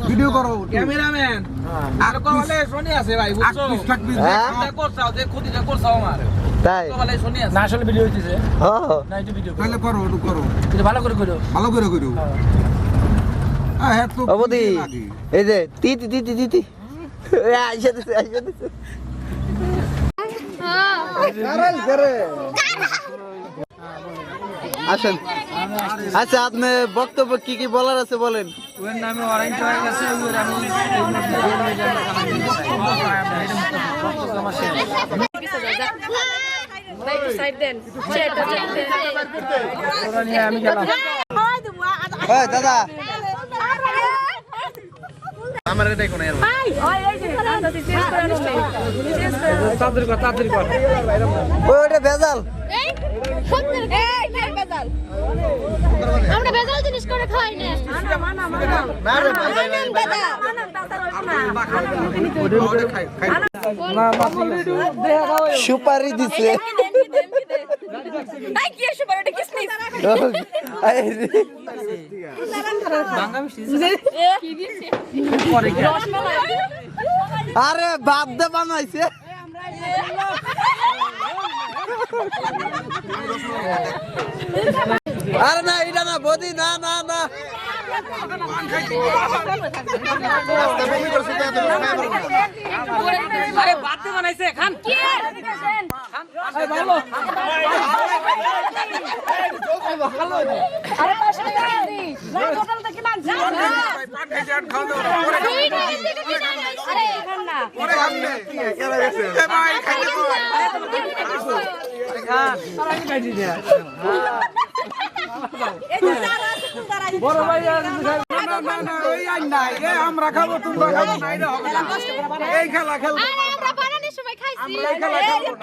Video করো cameraman আর কোলে Sony আছে ভাই বুঝছো এটা করছাও যে খুদিটা করছাও আমার তাই কোলে সোনি আছে না আসলে ভিডিও হইতেছে না এটা ভিডিও তাহলে করো ওটু করো এটা ভালো করে করো হ্যাঁ তো অবদি এই যে তিতি আইসা দিছে আসেন আচ্ছা আপনি বক্তব্য কি বলার আছে বলেন ওর নামে অরেঞ্জ হয়ে গেছে ওর আমি সাইড দেন শেয়ারটা আমি গেলাম ওই দাদা আমার এটাই কোন তাড়াতাড়ি কর ওটা ভেজাল আমরা বেজাল জিনিস করে খাই না সুপারি দিছে আরে বাপ দে বানাইছে আরে না এটা না বদি না আরে বাতে বানাইছে খান কি আরে ভালো আরে পাশে দি না টোটালটা কি মানছ পান খাইতে আর খাও দাও আরে খান না পরে খাবে কেলা গেছে এ ভাই খাইতে বড় ভাই না ওই আইন নাই এ আমরা খাবো তোমরা খাবো না এটা হবে না এই খেলা খেলবো আরে আমরা বানানোর সময় খাইছি এই খেলা খেলবো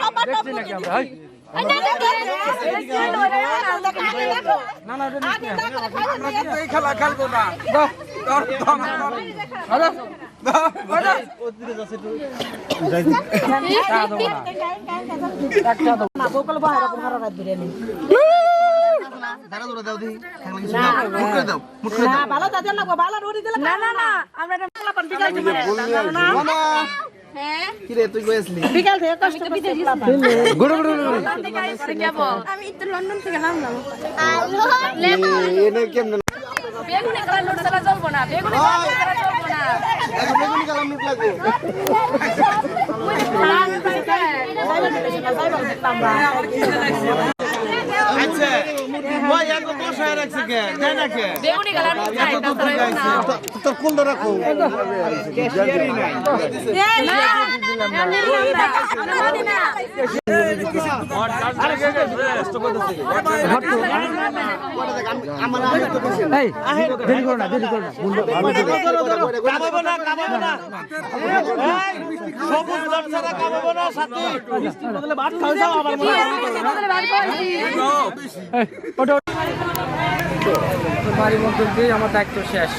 না কিরে তুই কইছলি বিকাল থেকে কষ্ট করতে গুড় আমি তো লন্ডন থেকে নামলাম এনে কেমনে বেগুনি কালার নোট ছাড়া চলবো না বেগুনি কালার ছাড়া চলবো না বেগুনি কালাম নোট লাগবে আচ্ছা ওই এত বসায় রাখছে কে জানি না কে বেগুনি কালার নোট চাই তোর কুল ধরে রাখো ক্যাশিয়ারই নাই দেরি করো না কামাবো না সবুজ দরজারা কামাবো না সাথে বদলে ভাত খাও যাও আবার মনে বাড়ির মধ্যে দিয়ে আমার দায়িত্ব শেষ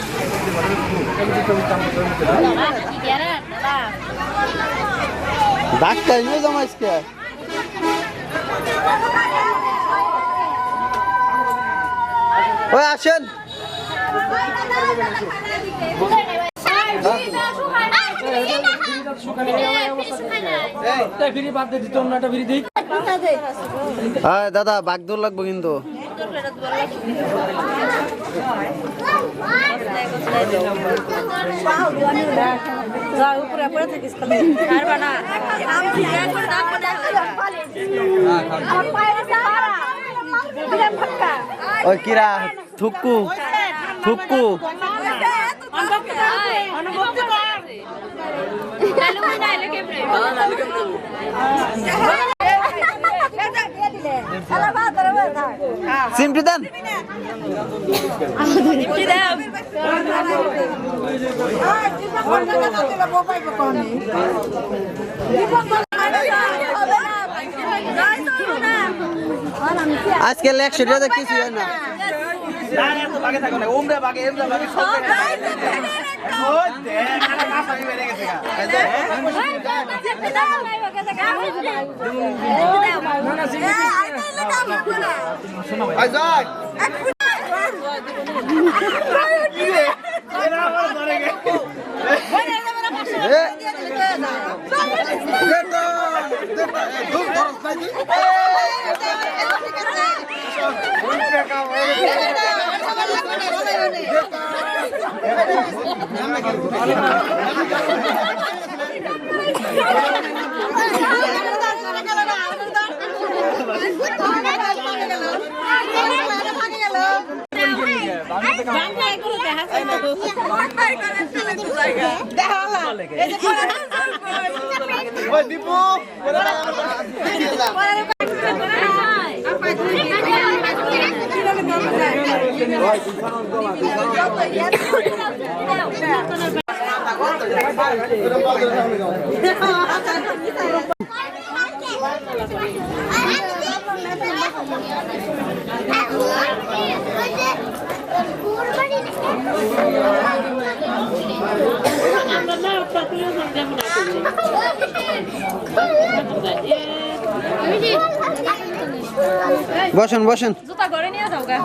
ডাক্তার নিয়ে জমাইস কে ওই আসেন ফ্রি বাদ দিয়ে দিত অন্যটা ফ্রি দিই হ্যাঁ দাদা বাগদৌড় লাগবো কিন্তু ওই কিরা থুকু সিমটি দেন আজকে 100 টাকা কিছু হয় না বাগে থাকো না ওমরা বাগে এমরা বাগে সব ওই দেখ আলা মাছ আমি বেরে গেছে গা এই যে আই যাই বসেন বসেন জুতা ঘরে নিয়ে যাও গা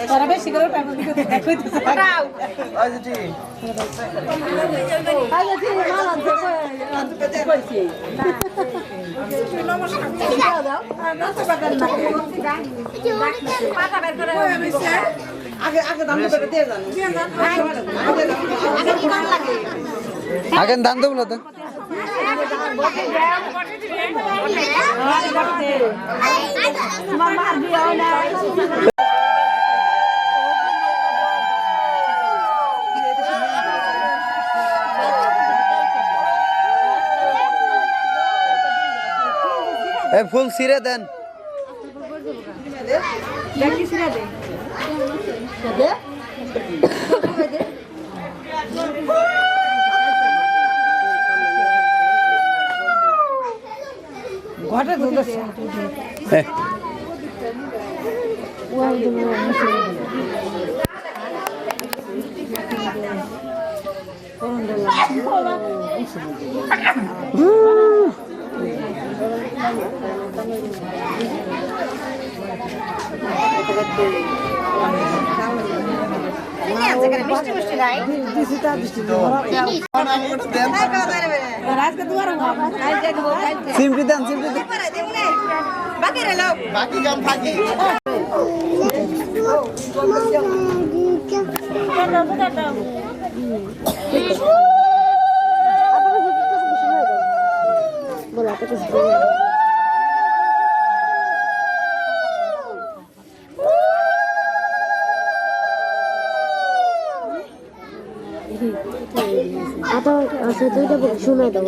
তারা বেশি করে পেপার দিকে দেখাইতেছে দাও আজি আগে মাল আনতে কইছি নমস্কার দাও নাস্তা পাকার না পাতা বের করে আগে দাম করে দিয়ে যান আগে কি দাম লাগে আগে দান দেব না তো মামা দিও না এ ফুল ছিঁড়ে দেন দেখি সিরা দে দে ঘটে দুধ সিমটি দেন সিমটি দেন বাকি কাম থাকি আচ্ছা তুইটা শুনে দাও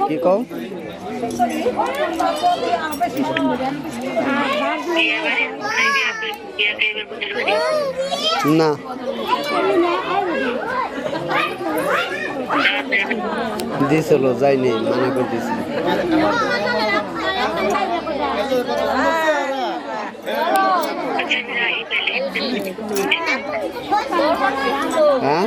কি কও না দিছিল যাইনি মানা করে দিছিল হ্যাঁ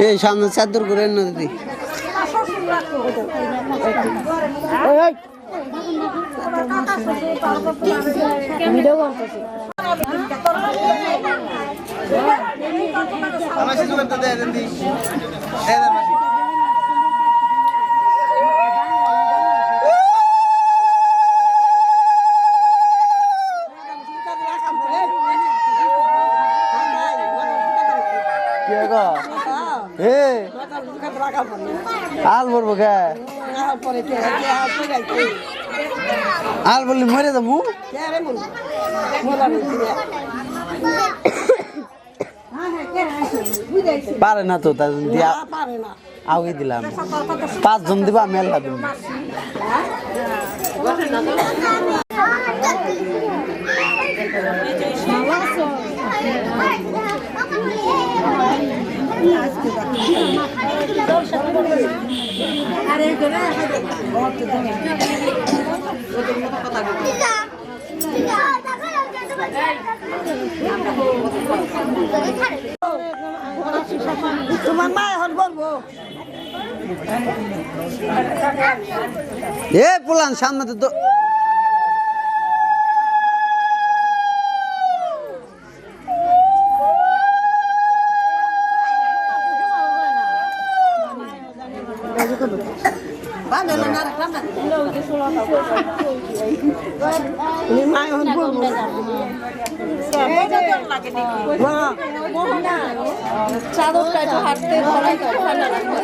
এই সামনে চাদর করে না দিদি ভিডিও করতেছি আমার শিশু করতে দেয় দেন দি এই দেন মাসি কি গো এ আল বলবো কে আল বললি মরে যাবো পারে না তো তার দিয়া আগে দিলাম 5 জন দিবা মেলা দিব তোমার মা এখন বলবো এ পুলান সামনে তো মা এখন বলবো চাদরটা একটু হাঁটতে ভালো ঠান্ডা লাগবে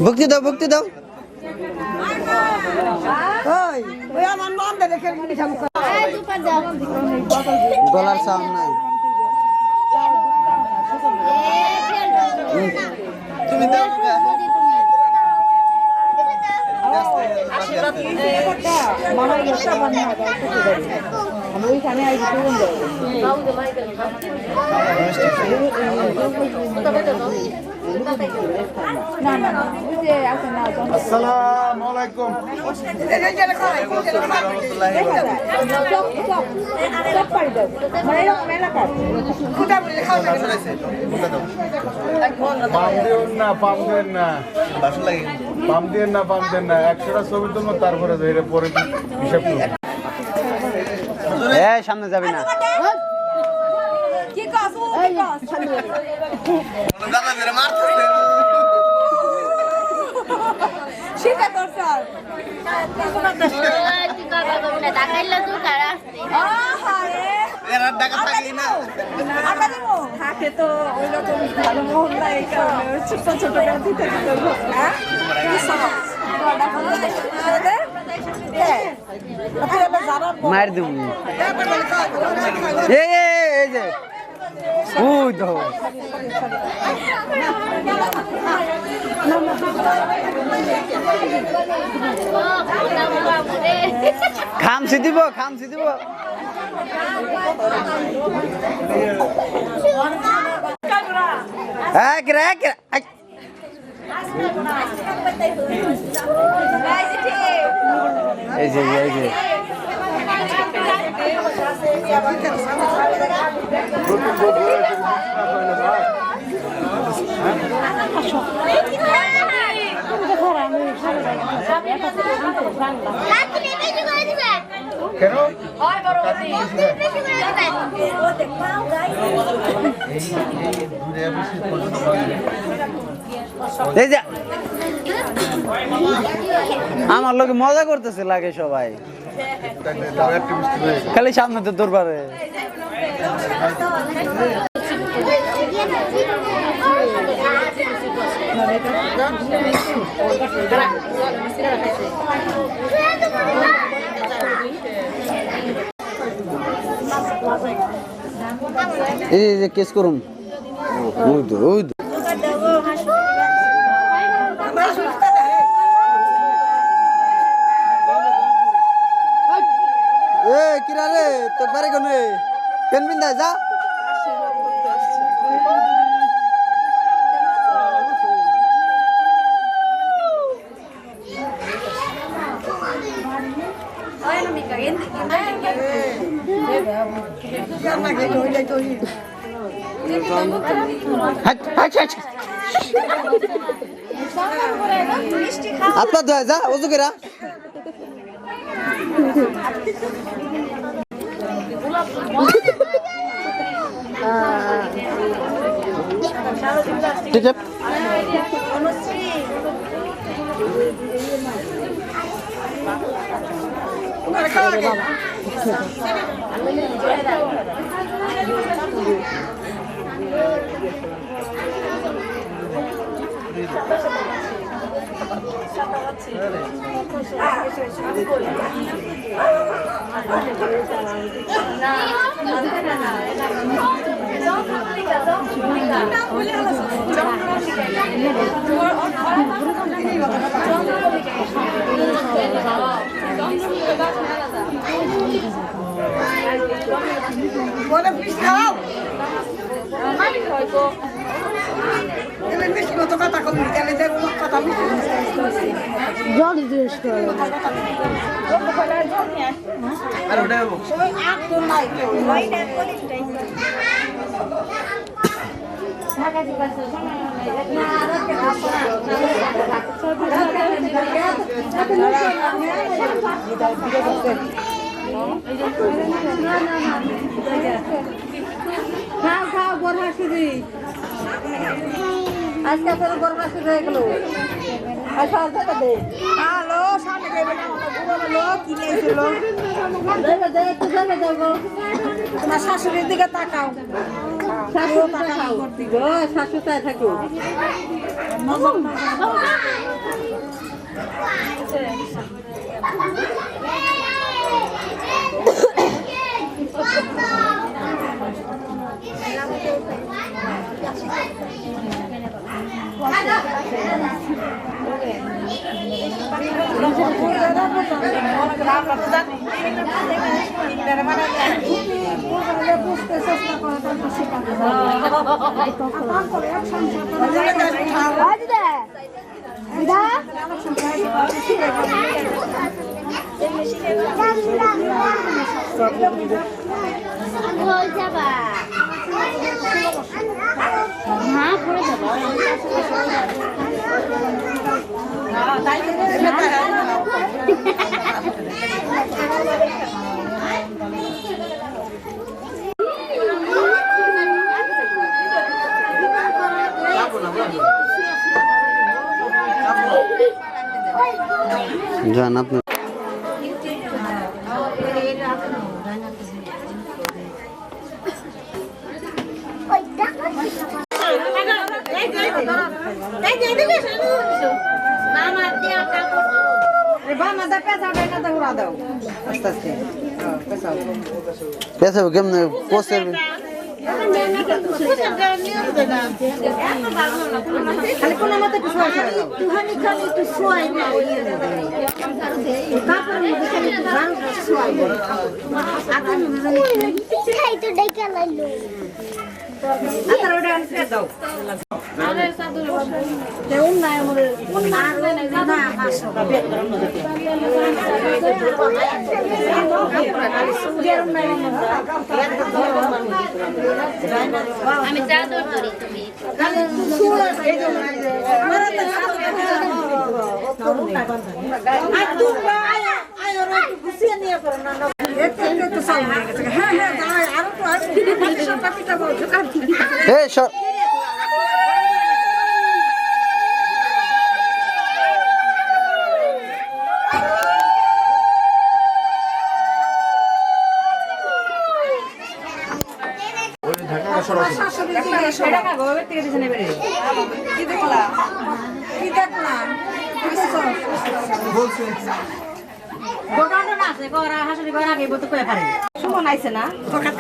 ভক্তি দাও ভক্তি দাও ওই আমার নাম দেখে গলার সাউন্ড নাই তুমি দাও আসসালামু আলাইকুম পাম দেন না পাম দেন না 100টা ছবি তুলবো তারপরে পরে হিসাব করবো এ সামনে যাবি না কি কস দাদা মেরে মারতেছে শিখা তোর স্যার এরা টাকা থাকি না থাকে তো ওই রকম ভালো মহল্লা এই কারণে ছোট ছোট দিতে মার দিব এই যে ওই তো খামসি দিব এক এই যে কেন এই যে আমার লোকে মজা করতেছে লাগে সবাই খালি সামনে তো দরবারে এই যে কেস করুন ওই তো এ কিরা রে তো বারে কোন পেন বিন্দা যা আপনা দয়া যা ওজু করা ঠিক আছে বলে ফিস খাও এলে বেশি কত কথা কম গেলে যে কথা জল জিজ্ঞেস করে আর ওটা ওই আট তো নাই খাও খাও বড় সুজি আজকে তোর বড় সুজি হয়ে গেল আচ্ছা দে হ্যালো সামনে যাবে না পুরো লোক কি নিয়েছিল দে একটু যাবে দেবো তোমার শাশুড়ির দিকে তাকাও শাশু খাও গো শাশু তাই থাকো জান আপনি পেছাবো কেমনে পোস্টের আমি চাদর ধরি তুমি এই সর সুমন আইছে না সবখানি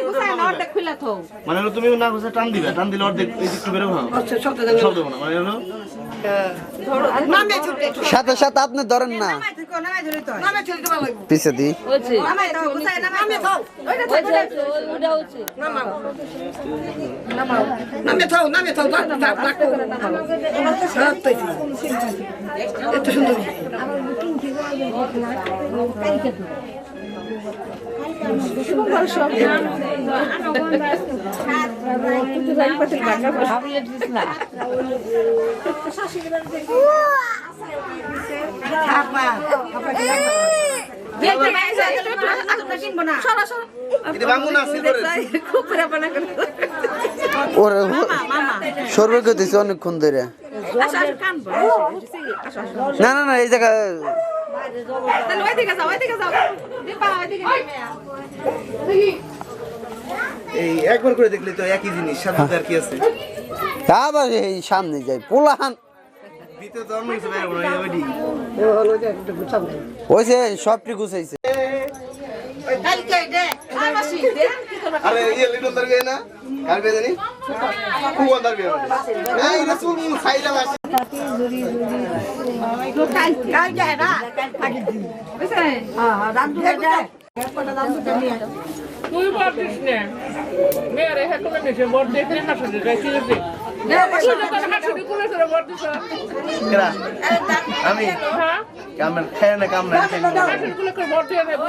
গুছায় না অর্ধেক খুলে থো মানে হলো তুমি না ঘুষে টান দিবে, টান দিলে অর্ধেক একটু বেরো না শব্দ দেবো না, মানে হলো সাথে সাথে আপনি ধরেন না পিছে দি ওরে সর্বে গতিছে অনেকক্ষণ ধরে না না না এই জায়গা এই একবার করে দেখলে তো একই জিনিস, সাথে আর কি আছে আবার এই সামনে যাই পোলাহান ভিতরে তো অন্য কিছু বের হবে না, ওইডি ওইছে সবটি গুছাইছে আরে এই লিটন দরগে না কার বেজানি খুব অন্দার বে এই রসুল খাইলা আসে তুই বলছিস না মেরে হেতু নেছে বড় দেখলে না শুনে যাইছি রে আমি হ্যাঁ কামন খায় না কাম না হাসিগুলো করে বড় দিয়ে নেব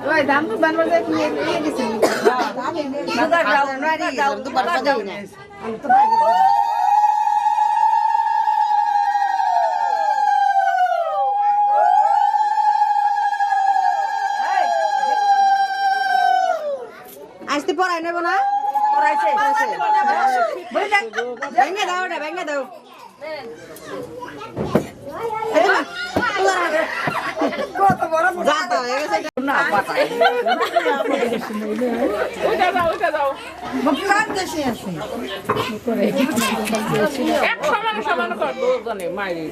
ওই দাম তো বানবার যায় কি নিয়ে গেছি দাদা দাও না দাও তো বাবা দাও না আজকে পড়াই নেব না পড়াইছে ভেঙে দাও ওটা ভেঙে দাও কত বড় জাতা হয়ে গেছে না পাতাই ওটা দাও মুখখান দেশে আসে এক সমান কর দুজনে মাইরে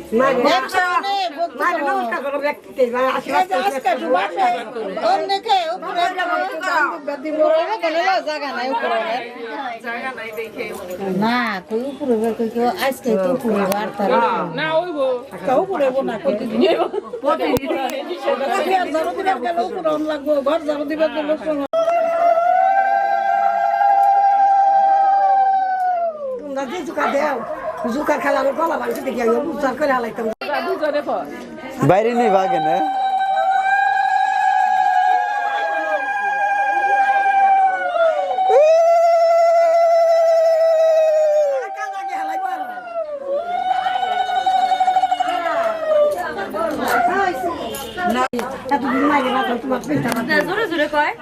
মায়ের নমস্কার করো ব্যক্তিতে আশীর্বাদ আজকে ডুবাবে অন্যকে উপরে জায়গা নাই উপরে জায়গা নাই দেখে না কই উপরে বের কই কেউ আজকে তো উপরে বার্তা না ওইবো কাউ উপরে না প্রতিদিন প্রতিদিন জানো দিবার গেল উপরে লাগবো ঘর জানো দিবার গেল তোমরা যে জুকা দেও জুকা খেলার গলা বাড়িতে দেখি উচ্চার করে হালাইতাম দুজনে কর বাইরে নেই ভাগে না এতদিন মাইরে না তোমার পেটা জোরে জোরে কয়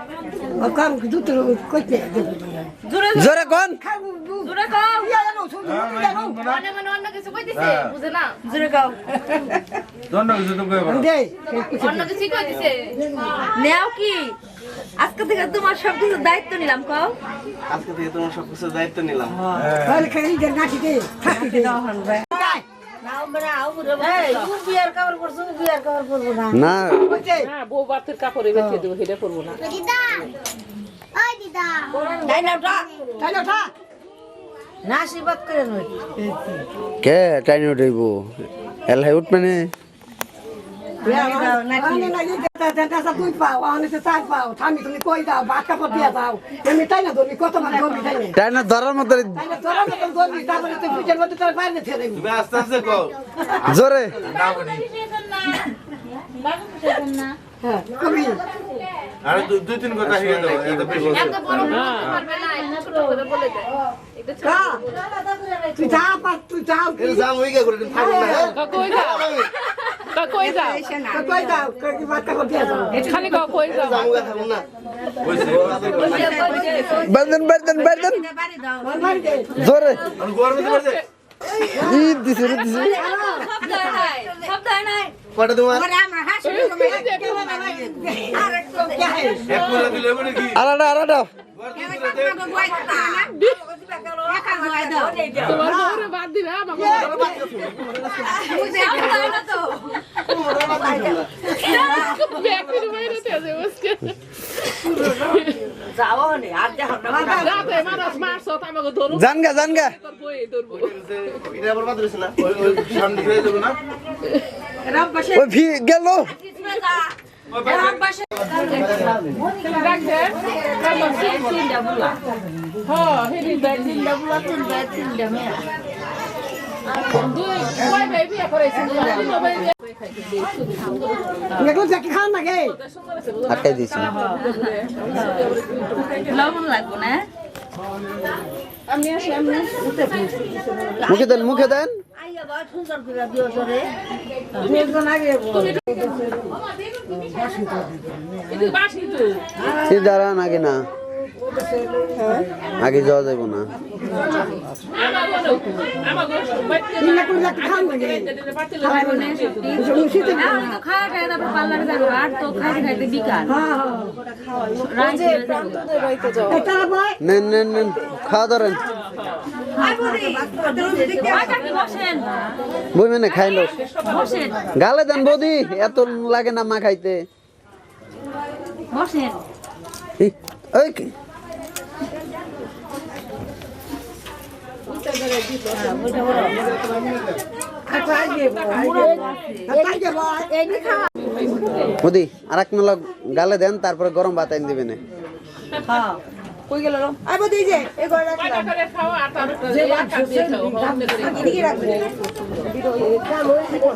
কাম দুটো কইতে জোরে কোন জোরে কও মনে মনে অন্য কিছু কইতেছে বুঝে না জোরে কও জন্য কিছু তো কইবা দে অন্য কিছু কইতেছে নেও কি আজকে থেকে তোমার সব কিছু দায়িত্ব নিলাম কও আজকে থেকে তোমার সব কিছু দায়িত্ব নিলাম তাহলে খালি যে নাকি দে থাকি দে না না বউ বাতের কাপড়ে বেঁচে দেবো সেটা করবো না নাসিবাদ করে নই কে টাইনি উঠাইব এলাই উঠবে না দুই পাও অনেকে চার পাও থামি তুমি কই দাও ভাত কাপড় দিয়া দাও এমনি তাই না ধরবি কত মান ধরবি তাই না টাইনা ধরার মতো তাই না তোরা মতন ধরবি তারপরে তুই পিঠের মধ্যে তোর বাইরে ছেড়ে দেবি তুমি আস্তে আস্তে কও জোরে হ্যাঁ কবি আরে দুই তিন কথা শিখে দাও এত বেশি এত বড় পারবে না একটু ছোট করে বলে দেয় একটু ছোট তুই যা পাস তুই যাও এর জাম হই গে করে থাকো না কই যাও কই যাও কই দাও কি ভাত কাপড় দিয়া দাও খালি কই যাও জাম গা থাকো না বারদান বারদান বারদান বাড়ি দাও মারি দে জোরে আমি গরমে দিতে ই দিছে রে দিছে শব্দ নাই কটা তোমার ওরে আমার হাস আলাদা আলাদা তোমার বউরে বাদ দিবে আমাকে ব্যাকের বাইরে তেজে বসকে রাতে মানুষ মারছ আমাকে ধরু জানগা জানগা তোর বই ধরবো এটা আবার বাদ দিছে না ওই সামনে হয়ে যাবে না ওই ভি গেল রাখবে হ্যাঁ হেরি ব্যাটিং ডাবলা কোন ব্যাটিং ডামে দুই কয় বেবি করেছে দুই বেবি এগুলো দেখি খান না গে আটকাই দিছি লবণ লাগবো না আমি আসি আমি মুখে দেন আইয়া বা সুন্দর করে দিও সরে এটা বাসি তো সে দাঁড়ান আগে না আগে যাওয়া যাইব না খাওয়া খাই তারপর পার্লারে যাবো আর তো খাইতে খাইতে বিকাল নেন নেন নেন খাওয়া ধরেন বসেন বই মানে খাইলো বসেন গালে দেন বৌদি এত লাগে না মা খাইতে বসেন ই, ওই কি? বৌদি আর এক নলা গালে দেন তারপরে গরম ভাত এনে দিবেন কই গেল রে আই বদি যে এই ঘরে রাখলাম করে খাওয়া আর তার যে রাখা দিয়ে খাও এদিকে রাখবো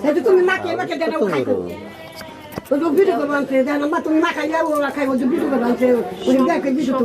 এটা তুমি না কে বাকে দেন খাইতো তো ভিডিও করবান সে জানা মা তুমি না খাইয়া ওরা খাইবো ভিডিও করবান সে ওই দেখে ভিডিও তো